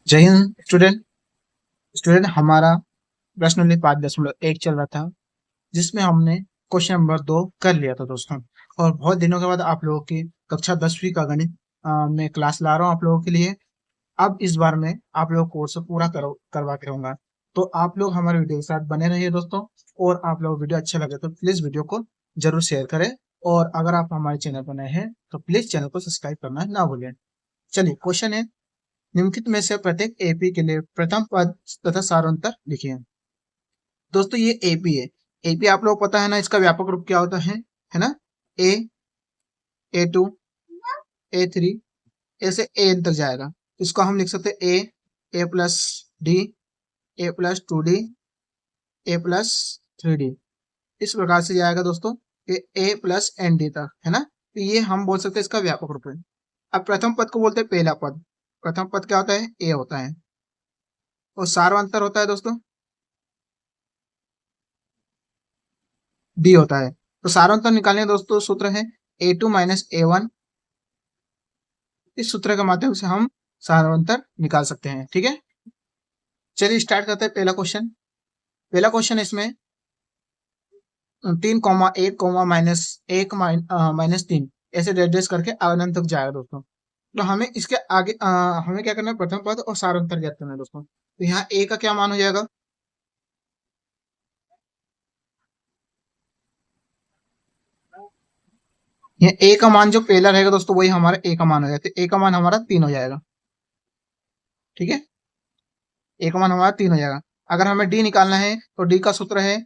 जय हिंद स्टूडेंट। हमारा प्रश्न 5.1 चल रहा था, जिसमें हमने क्वेश्चन नंबर 2 कर लिया था दोस्तों। और बहुत दिनों के बाद आप लोगों की कक्षा 10वीं का गणित में क्लास ला रहा हूँ आप लोगों के लिए। अब इस बार मैं आप लोगों को कोर्स पूरा करवा के रहूंगा, तो आप लोग हमारे वीडियो के साथ बने रहिए दोस्तों। और आप लोग वीडियो अच्छा लगे तो प्लीज वीडियो को जरूर शेयर करें, और अगर आप हमारे चैनल पर नए हैं तो प्लीज चैनल को सब्सक्राइब करना ना भूलें। चलिए, क्वेश्चन है, निम्नलिखित में से प्रत्येक एपी के लिए प्रथम पद तथा सारांतर लिखिए। दोस्तों ये एपी है। एपी आप लोग पता है ना, इसका व्यापक रूप क्या होता है ना। ए, A2, A3, ऐसे ए तक जाएगा। इसको हम लिख सकते हैं ए प्लस डी, ए प्लस 2D, ए प्लस 3D। इस प्रकार से जाएगा दोस्तों, ये ए प्लस एन डी तक है ना। तो ये हम बोल सकते हैं इसका व्यापक रूप है। अब प्रथम पद को बोलते हैं पहला पद। प्रथम पद क्या होता है? ए होता है। और सार्वंतर होता है दोस्तों डी होता है। तो सारांतर निकालने का दोस्तों सूत्र है A2 माइनस A1। इस सूत्र के माध्यम से हम सारांतर निकाल सकते हैं। ठीक है, चलिए स्टार्ट करते हैं पहला क्वेश्चन। पहला क्वेश्चन इसमें 3,1, -1 ऐसे डेस करके अनंत तक जाएगा दोस्तों। तो हमें इसके आगे हमें क्या करना है? प्रथम पद और सारांतर ज्ञात करना है दोस्तों। तो यहाँ ए का क्या मान हो जाएगा? ये ए का मान जो पहला रहेगा दोस्तों, वही हमारा ए का मान हो जाएगा। तो ए का मान हमारा 3 हो जाएगा। ठीक है, ए का मान हमारा 3 हो जाएगा। अगर हमें डी निकालना है तो डी का सूत्र है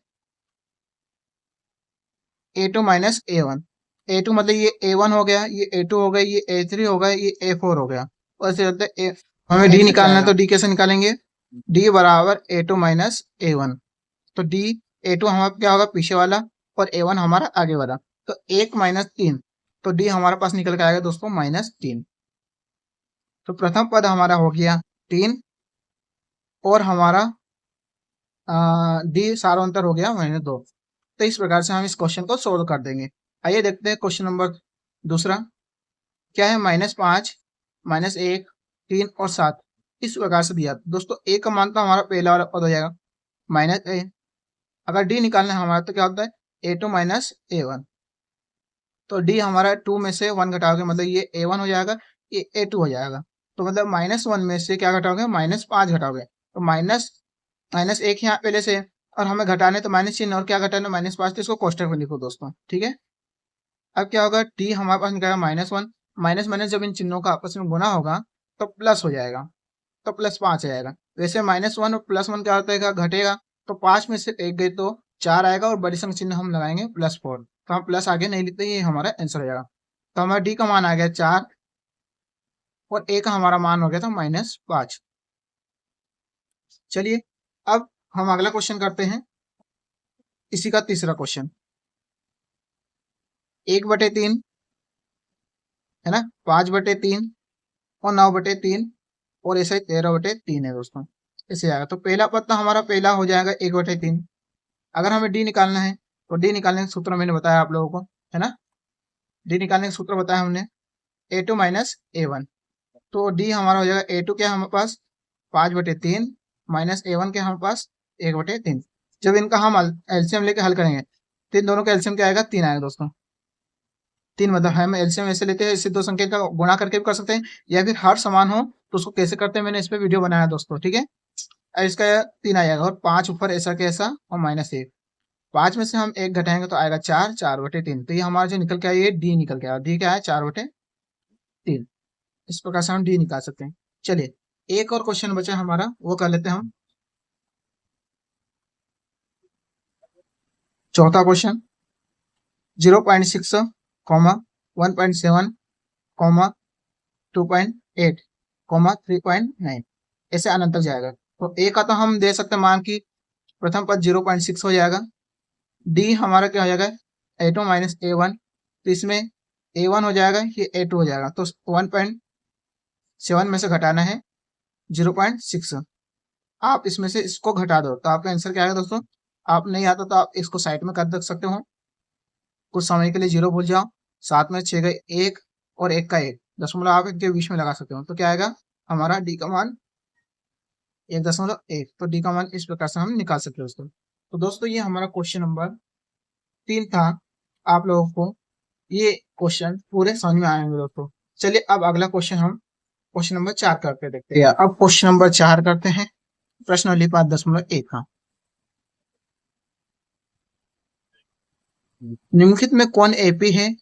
A2 माइनस A1। A2 मतलब ये A1 हो गया, ये A2 हो गया, ये A3 हो गया, ये A4 हो गया। और ऐसे चलते हमें डी निकालना है, तो डी कैसे निकालेंगे? डी बराबर A2 माइनस A1। तो डी A2 हमारा क्या होगा? पीछे वाला, और A1 हमारा आगे वाला। तो 1 माइनस 3, तो डी हमारे पास निकल के आएगा दोस्तों -3। तो प्रथम पद हमारा हो गया 3, और हमारा डी सारांतर हो गया -2। तो इस प्रकार से हम इस क्वेश्चन को सोल्व कर देंगे। आइए देखते हैं क्वेश्चन नंबर दूसरा क्या है। -5, -1, 3 और 7 इस प्रकार से दिया दोस्तों। ए का मान तो हमारा पहला वाला पद हो जाएगा -a। अगर डी निकालना है हमारा तो क्या होता है? A2 minus A1। तो डी हमारा 2 में से 1 घटाओगे मतलब ये A1 हो जाएगा, ये A2 हो जाएगा। तो मतलब -1 में से क्या घटाओगे? -5 घटाओगे। तो माइनस माइनस एक यहाँ पहले से, और हमें घटाने तो माइनस चिन्ह, और क्या घटाना? -5। तो इसको कोष्टक में लिखो दोस्तों। ठीक है, अब क्या होगा? टी हमारे पास निकलेगा -1। माइनस माइनस जब इन चिन्हों का आपस में गुना होगा तो प्लस हो जाएगा, तो +5 आ जाएगा। वैसे -1 और +1 क्या होता है? घटेगा। तो 5 में से एक गई तो 4 आएगा, और बड़ी संख्या चिन्ह हम लगाएंगे +4। तो हम प्लस आगे नहीं लिखते, ये हमारा आंसर हो जाएगा। तो हमारा डी का मान आ गया 4, और ए का हमारा मान हो गया था -5। चलिए, अब हम अगला क्वेश्चन करते हैं, इसी का तीसरा क्वेश्चन। 1/3 है ना, 5/3 और 9/3, और ऐसा ही 13/3 है दोस्तों। ऐसे आएगा। तो पहला पद तो हमारा पहला हो जाएगा 1/3। अगर हमें डी निकालना है तो डी निकालने का सूत्र मैंने बताया आप लोगों को, है ना। डी निकालने का सूत्र बताया हमने A2 माइनस A1। तो डी हमारा हो जाएगा A2 क्या हमारे पास 5/3 माइनस A1 क्या हमारे पास 1/3। जब इनका हम एलसीएम लेके हल करेंगे तो इन दोनों का एलसीएम क्या आएगा? 3 आएगा दोस्तों। 3 मतलब हम एलसीएम ऐसे लेते हैं, इससे दो संख्या का गुणा करके भी कर सकते हैं, या फिर हर समान हो तो उसको कैसे करते हैं मैंने इस पे वीडियो बनाया दोस्तों। ठीक है, अब इसका 3 आएगा, और 5 ऊपर ऐसा कैसा, और -1। 5 में से हम 1 घटाएंगे तो आएगा 4, 4/3। तो ये हमारा जो निकल के आया ये डी निकल के आया। डी क्या है? 4/3। इस प्रकार से हम डी निकाल सकते हैं। चलिए, एक और क्वेश्चन बचा हमारा, वो कर लेते हैं हम। चौथा क्वेश्चन 0.6, 1.7, 2.8, 3.9 ऐसे अनंत तक जाएगा। तो ए का तो हम दे सकते हैं मान की प्रथम पद 0.6 हो जाएगा। डी हमारा क्या हो जाएगा? A2 minus A1। तो इसमें A1 हो जाएगा, ये A2 हो जाएगा। तो 1.7 में से घटाना है 0.6। आप इसमें से इसको घटा दो तो आपका आंसर क्या आएगा दोस्तों? आप नहीं आता तो आप इसको साइड में कर देख सकते हो, कुछ समय के लिए 0 भूल जाओ। 7 में 6 का 1, और 1 का 1 दशमलव आप इनके बीच में लगा सकते हो। तो क्या आएगा हमारा? डी का मान 1.1, तो डी का मान इस प्रकार से हम निकाल सकते हैं दोस्तों। तो दोस्तों ये हमारा क्वेश्चन नंबर 3 था। आप लोगों को ये क्वेश्चन पूरे समझ में आएंगे दोस्तों। चलिए अब अगला क्वेश्चन हम क्वेश्चन नंबर 4 करके देखते हैं। अब क्वेश्चन नंबर 4 करते हैं, प्रश्नावली 5.1 का। निम्नलिखित में कौन एपी है?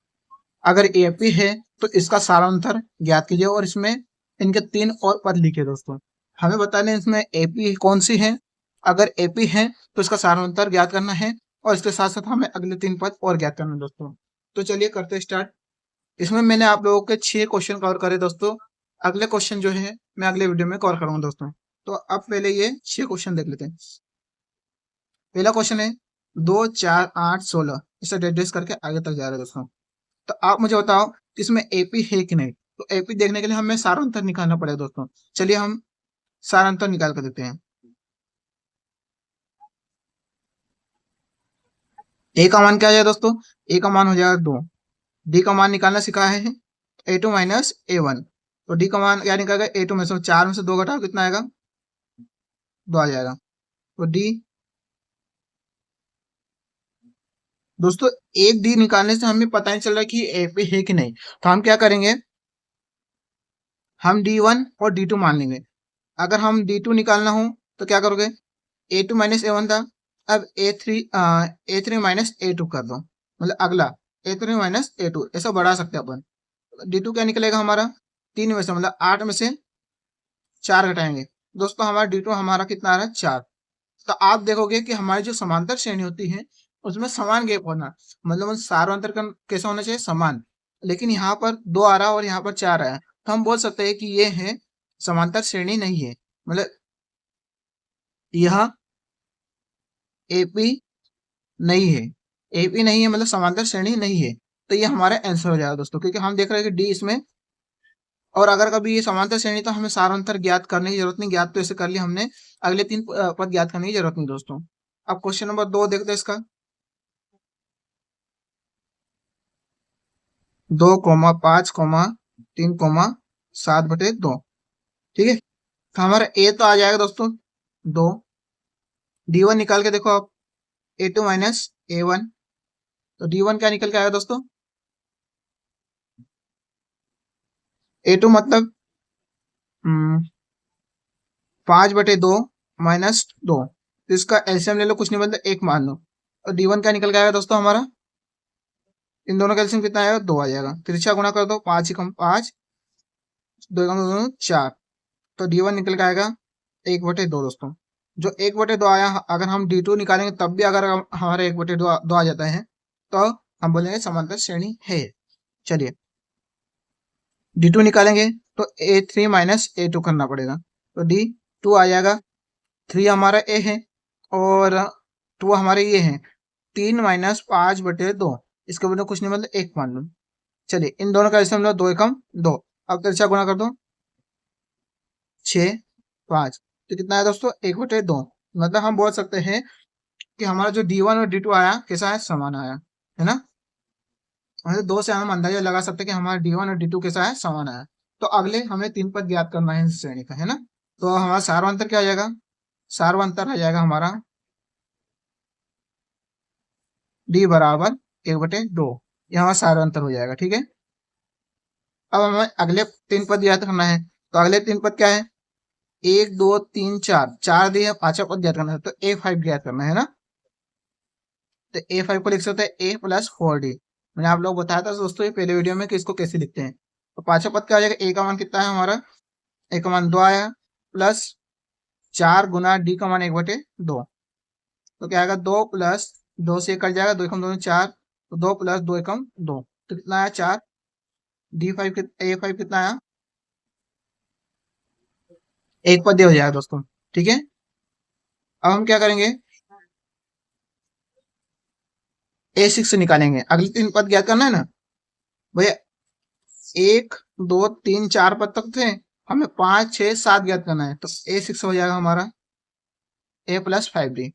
अगर एपी है तो इसका सारांतर ज्ञात कीजिए और इसमें इनके 3 और पद लिखे दोस्तों। हमें बता दें इसमें एपी कौन सी है। अगर एपी है तो इसका सारांतर ज्ञात करना है और इसके साथ साथ हमें अगले 3 पद और ज्ञात करना है दोस्तों। तो चलिए करते हैं स्टार्ट। इसमें मैंने आप लोगों के 6 क्वेश्चन कवर करे दोस्तों। अगले क्वेश्चन जो है मैं अगले वीडियो में कवर करूंगा दोस्तों। तो अब पहले ये 6 क्वेश्चन देख लेते हैं। पहला क्वेश्चन है 2, 4, 8, 16, इसे डेट करके आगे तक जा रहे हैं दोस्तों। तो आप मुझे बताओ कि इसमें एपी है कि नहीं। तो एपी देखने के लिए हमें सारांतर निकालना पड़ेगा दोस्तों। चलिए हम सारांतर निकाल कर देते हैं। ए का मान क्या आ जाएगा दोस्तों? ए का मान हो जाएगा 2। डी का मान निकालना सिखाया है A2 माइनस A1। तो डी का मान क्या निकलेगा? A2 में से 4 में से 2 घटाओ, कितना आएगा? 2 आ जाएगा। तो डी दोस्तों, एक डी निकालने से हमें पता नहीं चल रहा कि एपी है कि नहीं। तो हम क्या करेंगे, हम D1 और D2 मान लेंगे। अगर हम D2 निकालना हो तो क्या करोगे? A2 माइनस A1 था, अब A3 माइनस A2 कर दो, मतलब अगला A3 माइनस A2, ऐसा बढ़ा सकते हैं अपन। D2 क्या निकलेगा हमारा? 3 में से, मतलब 8 में से 4 घटाएंगे दोस्तों, हमारा D2 हमारा कितना आ रहा है? 4। तो आप देखोगे कि हमारी जो समांतर श्रेणी होती है उसमें समान गैप होना, मतलब सार्वंतर कैसा होना चाहिए? समान। लेकिन यहाँ पर 2 आ रहा है और यहाँ पर 4 आया, तो हम बोल सकते हैं कि ये है समांतर श्रेणी नहीं है, मतलब यह एपी नहीं है। एपी नहीं है मतलब समांतर श्रेणी नहीं है। तो ये हमारा आंसर हो जाएगा दोस्तों, क्योंकि हम देख रहे हैं कि डी इसमें। और अगर कभी ये समांतर श्रेणी तो हमें सारांतर ज्ञात करने की जरूरत नहीं, ज्ञात तो ऐसे कर लिया हमने, अगले 3 पद ज्ञात करने की जरूरत नहीं दोस्तों। अब क्वेश्चन नंबर 2 देखते हैं इसका। 2,5,3,7/2, ठीक है। तो हमारा ए तो आ जाएगा दोस्तों 2। D1 निकाल के देखो आप, A2 माइनस A1। तो D1 क्या निकल के आएगा दोस्तों? A2 मतलब 5/2 माइनस 2, तो इसका एलसीएम ले लो, कुछ नहीं बनता, 1 मान लो। और D1 क्या निकल के आएगा दोस्तों हमारा? इन दोनों का एलसीएम कितना आएगा? 2 आ जाएगा। तिरछा गुणा कर दो, 5 एकम 5, 2 एकम 2, 4। तो D1 निकल के आएगा 1/2 दोस्तों। जो 1/2 आया, अगर हम D2 निकालेंगे तब भी अगर हमारा 1/2 आ जाता है तो हम बोलेंगे समांतर श्रेणी है। चलिए D2 निकालेंगे तो A3 माइनस A2 करना पड़ेगा, तो D2 आ जाएगा। 3 हमारा A है और 2 हमारे ये है, 3 माइनस 5/2, इसके बदले कुछ नहीं, मतलब 1 मान लो। चलिए इन दोनों का हम लोग 2 एकम 2, अब तिरछा गुणा कर दो, 6, 5, तो कितना है दोस्तों? 1/2। मतलब हम बोल सकते हैं कि हमारा जो D1 और D2 आया कैसा है? समान आया है ना। मतलब 2 से हम अंदाजा लगा सकते हैं कि हमारा D1 और D2 कैसा है? समान आया। तो अगले हमें 3 पद ज्ञात करना है इस श्रेणी का, है ना। तो हमारा सार्वंतर क्या आ जाएगा? सार्वंतर आ जाएगा हमारा D बराबर 1/2, ये हमारा सार्वंतर हो जाएगा, ठीक है। अब हमें अगले 3 पद ज्ञात करना है। तो अगले 3 पद क्या है? 1, 2, 3, 4, 4 दिए, 5वां पद ज्ञात करना है, तो A5 ज्ञात करना है ना। तो A5 को लिख सकते हैं A प्लस 4D। मैंने आप लोग बताया था दोस्तों ये पहले वीडियो में कि इसको कैसे लिखते हैं। तो 5वां पद क्या आ जाएगा? A का मान कितना है हमारा? A का मान 2 आया, प्लस 4 गुना D का मान 1/2, तो क्या आएगा? 2 प्लस 2 से कट जाएगा, 2 एकम 2 4, तो 2 प्लस 2 एकम 2, तो कितना आया? 4। A5 कितना आया? 1 पद हो जाएगा दोस्तों, ठीक है। अब हम क्या करेंगे? A6 से निकालेंगे, अगले 3 पद ज्ञात करना है ना भैया। 1, 2, 3, 4 पद तक थे, हमें 5, 6, 7 ज्ञात करना है, तो A6 हो जाएगा हमारा A प्लस 5D।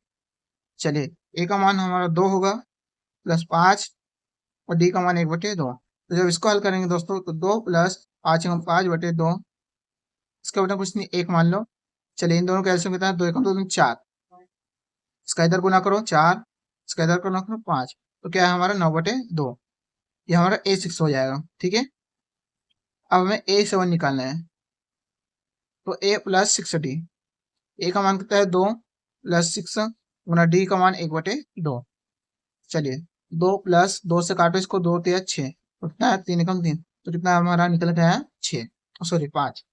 चलिए A का मान हमारा 2 होगा, प्लस 5, और D का मान 1/2। तो जब इसको हल करेंगे दोस्तों तो 2 प्लस 5 5/2, इसके बदले कुछ नहीं, 1 मान लो, चलिए इन दोनों का एलसीएम कितना है, 2 एकम 2 दूनी 4, इसका इधर गुना करो 4, इसका इधर गुना करो 5, तो क्या है हमारा 9/2, ये हमारा A6 हो जाएगा। ठीक है, अब हमें A7 निकालना है, तो A प्लस 6D, ए का मान कितना है 2 प्लस 6 गुना डी का मान 1/2। चलिए 2 प्लस 2 से काटो इसको, 2 3 6, तो कितना है 3 एकम 3, तो कितना हमारा निकल गया है 6, सॉरी 5,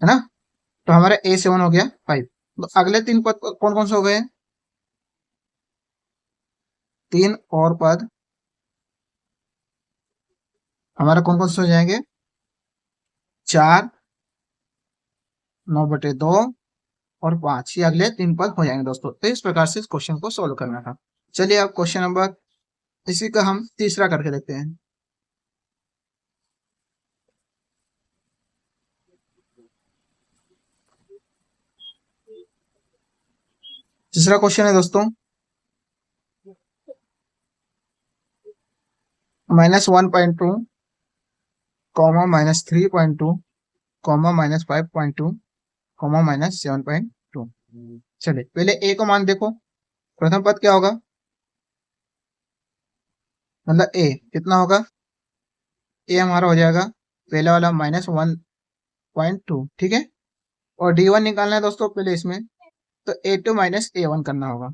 है ना। तो हमारा A7 हो गया 5। तो अगले 3 पद कौन कौन से हो गए, 3 और पद हमारा कौन कौन से हो जाएंगे, 4, 9/2 और 5, ये अगले 3 पद हो जाएंगे दोस्तों। तो इस प्रकार से इस क्वेश्चन को सोल्व करना था। चलिए अब क्वेश्चन नंबर, इसी का हम तीसरा करके देखते हैं। तीसरा क्वेश्चन है दोस्तों, -1.2 कॉमा -3.2 कॉमा -5.2 कॉमा -7.2। चलिए पहले ए का मान देखो, प्रथम पद क्या होगा, मतलब ए कितना होगा, ए हमारा हो जाएगा पहले वाला -1.2। ठीक है, और D1 निकालना है दोस्तों पहले इसमें, तो A2 माइनस A1 करना होगा।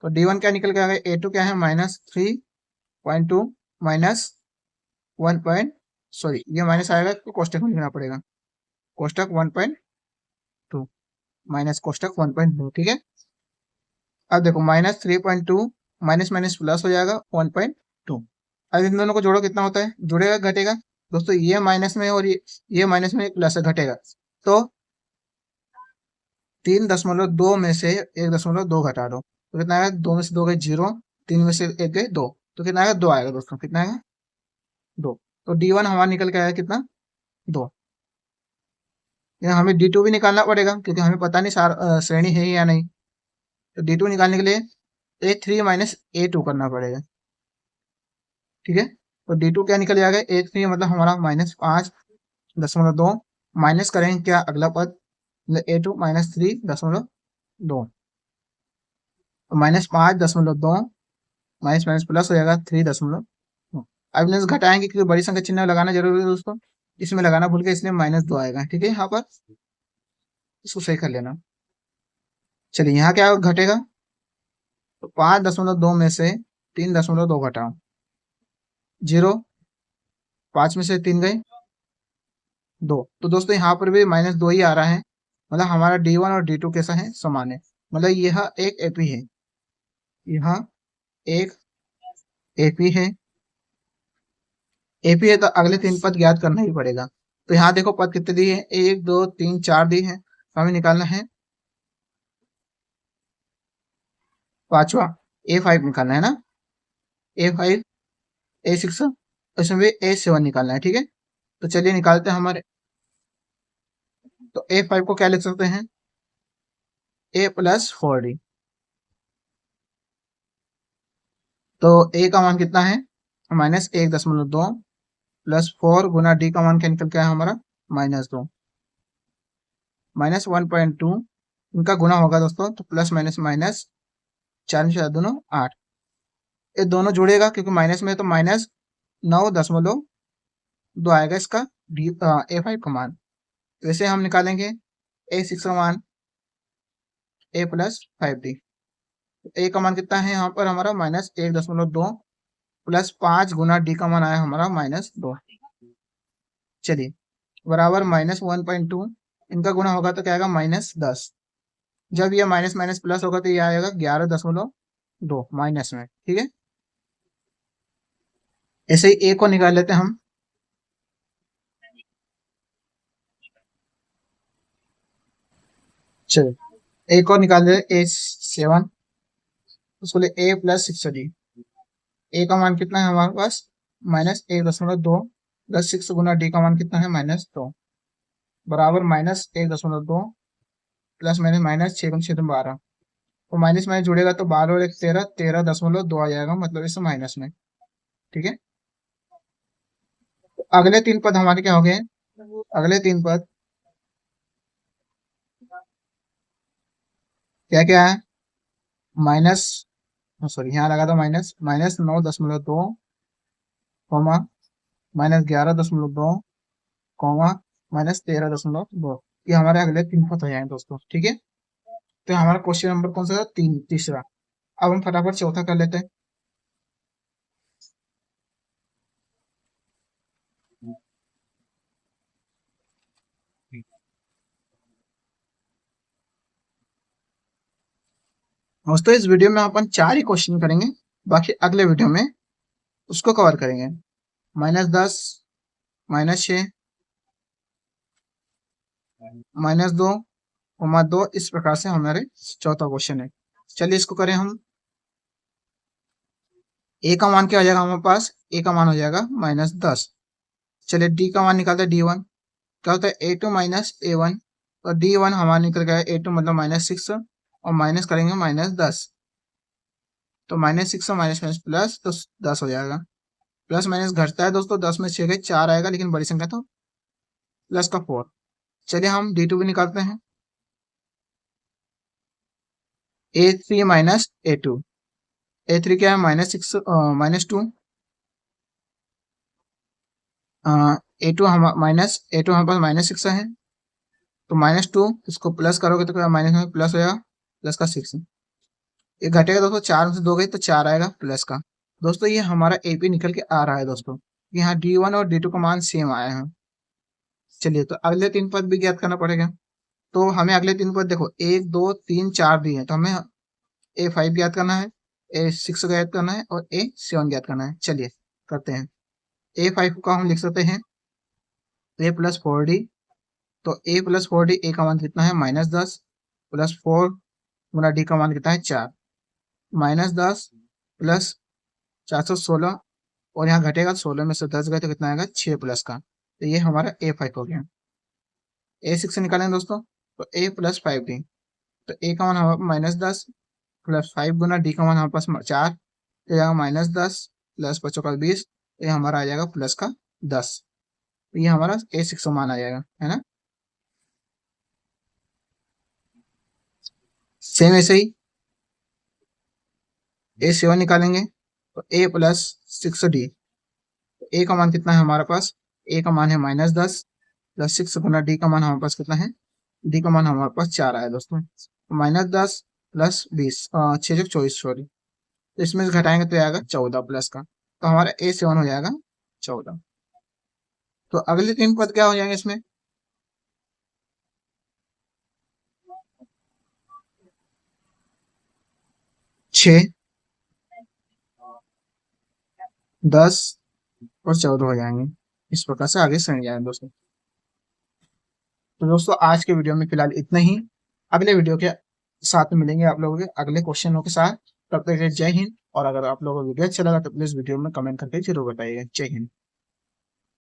तो D1 क्या निकल के आ गया, A2 क्या है -3.2 माइनस 1 पॉइंट, सॉरी ये माइनस आएगा तो कोष्टक में लिखना पड़ेगा, कोष्टक 1.2 माइनस कोष्टक 1.2। ठीक है, अब देखो -3.2 माइनस माइनस प्लस हो जाएगा 1.2। अब इन दोनों को जोड़ो, कितना होता है, जुड़ेगा घटेगा दोस्तों, ये माइनस में और ये माइनस में प्लस घटेगा, तो 3.2 में से 1.2 घटा दो, तो कितना आएगा, 2 में से 2 गए 0, 3 में से 1 गए 2, तो कितना आएगा 2 आएगा दोस्तों, कितना आएगा 2। तो D1 हमारा निकल के आया कितना, 2। यहाँ हमें D2 भी निकालना पड़ेगा क्योंकि हमें पता नहीं श्रेणी है या नहीं, तो D2 निकालने के लिए A3 माइनस A2 करना पड़ेगा। ठीक है, तो D2 क्या निकल जाएगा, A3 मतलब हमारा -5.2, माइनस करेंगे क्या अगला पद, मतलब A2 -3.2, -5.2 माइनस माइनस प्लस हो जाएगा 3.2। अब इन्हें घटाएंगे क्योंकि बड़ी संख्या चिन्ह लगाना जरूरी है दोस्तों, इसमें लगाना भूल गए इसलिए -2 आएगा। ठीक है, यहाँ पर इसको सही कर लेना। चलिए यहाँ क्या घटेगा, तो 5.2 में से 3.2 घटाओ 0, 5 में से 3 गए 2, तो दोस्तों यहाँ पर भी -2 ही आ रहा है, मतलब हमारा D1 और D2 कैसा है, समान है, मतलब यह एक AP है, यह एक AP है, AP है, तो अगले 3 पद ज्ञात करना ही पड़ेगा। तो यहाँ देखो पद कितने दिए हैं, 1 2 3 4 दिए हैं, तो हमें निकालना है पांचवा, A5 निकालना है ना, A5 A6, इसमें भी A7 निकालना है। ठीक है, तो चलिए निकालते हैं हमारे, तो A5 को क्या लिख सकते हैं, A प्लस 4D, तो A का मान कितना है -1.2 प्लस 4 गुना D का मान क्या निकल के आया हमारा -2, -1.2 इनका गुना होगा दोस्तों, तो प्लस माइनस माइनस, 4 में 4 दोनों 8, ये दोनों जुड़ेगा क्योंकि माइनस में, तो -9.2 आएगा इसका A5 का मान। वैसे हम निकालेंगे A6 का मान A प्लस 5D, A का मान कितना है यहाँ पर हमारा -1.2 प्लस 5 गुना D का मान आया हमारा -2। चलिए बराबर -1.2, इनका गुना होगा तो क्या आएगा -10, जब ये माइनस माइनस प्लस होगा तो ये आएगा 11.2 माइनस में। ठीक है, ऐसे ही A को निकाल लेते हैं हम, चलिए A को निकाल लेते A7, उसको ले A प्लस 6D, A का मान कितना है हमारे पास -1.2 प्लस 6 गुना D का मान कितना है -2, बराबर -1.2 प्लस माइनस 6 6 12, तो माइनस में जुड़ेगा तो 12 और 1 13, 13.2 आ जाएगा, मतलब इस माइनस में। ठीक है, तो अगले 3 पद हमारे क्या हो गए, अगले 3 पद क्या क्या है, माइनस, सॉरी यहाँ लगा था माइनस, -9.2 कॉमा -11.2 कॉमा -13.2, ये हमारे अगले 3 पद हो जाएंगे दोस्तों। ठीक है, तो हमारा क्वेश्चन नंबर कौन सा था, तीसरा। अब हम फटाफट चौथा कर लेते हैं। दोस्तों इस वीडियो में अपन 4 ही क्वेश्चन करेंगे, बाकी अगले वीडियो में उसको कवर करेंगे। -10, -6, -2, -2, इस प्रकार से हमारे चौथा क्वेश्चन है। चलिए इसको करें हम। ए का मान क्या हो जाएगा हमारे पास, ए का मान हो जाएगा -10। चलिए डी का मान निकालते हैं, D1 क्या होता है, A2 माइनस A1, और D1 हमारा निकल गया A2 मतलब -6, और माइनस करेंगे -10, तो -6 और माइनस माइनस प्लस, तो 10 हो जाएगा। प्लस माइनस घटता है दोस्तों, 10 में 6 गए 4 आएगा, लेकिन बड़ी संख्या तो प्लस का 4। चलिए हम D2 भी निकालते हैं, A3 माइनस A2, A3 क्या है -2, A2 हमारे पास -6 है, तो -2 इसको प्लस करोगे तो क्या माइनस में प्लस हो जाएगा, प्लस का 6, ये घटेगा दोस्तों, 4 में से 2 गई तो 4 आएगा प्लस का। दोस्तों ये हमारा एपी निकल के आ रहा है दोस्तों, यहाँ D1 और D2 का मान सेम आया है। चलिए तो अगले 3 पद भी ज्ञात करना पड़ेगा। तो हमें अगले 3 पद देखो 1 2 3 4 दिए हैं, तो हमें A5 ज्ञात करना है, A6 ज्ञात करना है, और A7 ज्ञात करना है। चलिए करते हैं। A5 का हम लिख सकते हैं A प्लस 4D, तो A प्लस 4D, A का मान कितना है -10, प्लस 4 गुना D का मान कितना है 4, -10 प्लस 416, और यहाँ घटेगा 16 में से 10 गए तो कितना आएगा 6 प्लस का, तो ये हमारा A5 हो गया। A6 से निकालेंगे दोस्तों, तो A प्लस 5D, तो A का मान हमारा -10 प्लस 5 गुना D का मान हमारे पास 4, तो जाएगा -10 प्लस 5 का 20, तो ये हमारा आ जाएगा प्लस का 10, तो ये हमारा A6 का मान आ जाएगा, है ना। सेम ऐसे ही A7 निकालेंगे, तो A प्लस 6D, तो A का मान कितना है हमारे पास, A का मान है -10 प्लस 6 गुना D का मान हमारे पास कितना है, D का मान हमारे पास 4 आया दोस्तों, तो -10 प्लस 20, 6 24, सॉरी, तो इसमें से घटाएंगे तो आएगा 14 प्लस का, तो हमारा A7 हो जाएगा 14। तो अगले 3 पद क्या हो जाएंगे इसमें, 6, 10 और 14 हो जाएंगे। इस प्रकार से आगे सही जाएंगे दोस्तों। तो दोस्तों आज के वीडियो में फिलहाल इतना ही, अगले वीडियो के साथ में मिलेंगे आप लोगों के अगले क्वेश्चनों के साथ। तब तक जय हिंद, और अगर आप लोगों को वीडियो अच्छा लगा तो प्लीज वीडियो में कमेंट करके जरूर बताइएगा। जय हिंद।